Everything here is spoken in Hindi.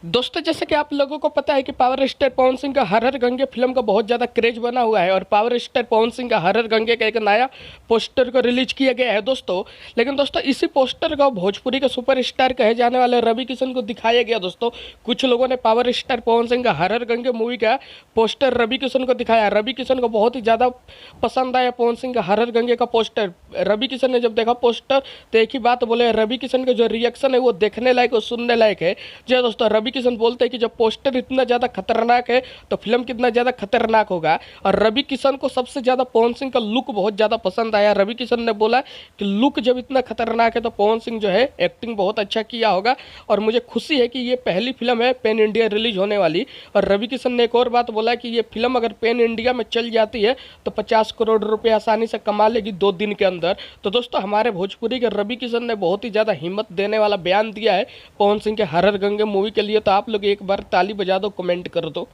दोस्तों, जैसे कि आप लोगों को पता है कि पावर स्टार पवन सिंह का हर हर गंगे फिल्म का बहुत ज़्यादा क्रेज बना हुआ है और पावर स्टार पवन सिंह का हर हर गंगे का एक नया पोस्टर को रिलीज किया गया है दोस्तों। लेकिन दोस्तों, इसी पोस्टर का भोजपुरी के सुपरस्टार कहे जाने वाले रवि किशन को दिखाया गया। दोस्तों, कुछ लोगों ने पावर स्टार पवन सिंह का हर हर गंगे मूवी का पोस्टर रवि किशन को दिखाया। रवि किशन को बहुत ही ज़्यादा पसंद आया पवन सिंह का हर हर गंगे का पोस्टर। रवि किशन ने जब देखा पोस्टर तो एक ही बात बोले, रवि किशन का जो रिएक्शन है वो देखने लायक और सुनने लायक है। जी हाँ दोस्तों, रवि किशन बोलते हैं कि जब पोस्टर इतना ज़्यादा खतरनाक है तो फिल्म कितना ज़्यादा खतरनाक होगा। और रवि किशन को सबसे ज़्यादा पवन सिंह का लुक बहुत ज़्यादा पसंद आया। रवि किशन ने बोला कि लुक जब इतना खतरनाक है तो पवन सिंह जो है एक्टिंग बहुत अच्छा किया होगा और मुझे खुशी है कि ये पहली फिल्म है पैन इंडिया रिलीज होने वाली। और रवि किशन ने एक और बात बोला कि ये फिल्म अगर पैन इंडिया में चल जाती है तो 50 करोड़ रुपए आसानी से कमा लेगी 2 दिन के अंदर। तो दोस्तों, हमारे भोजपुरी के रवि किशन ने बहुत ही ज़्यादा हिम्मत देने वाला बयान दिया है पवन सिंह के हर हर गंगे मूवी के लिए। तो आप लोग एक बार ताली बजा दो, कमेंट कर दो।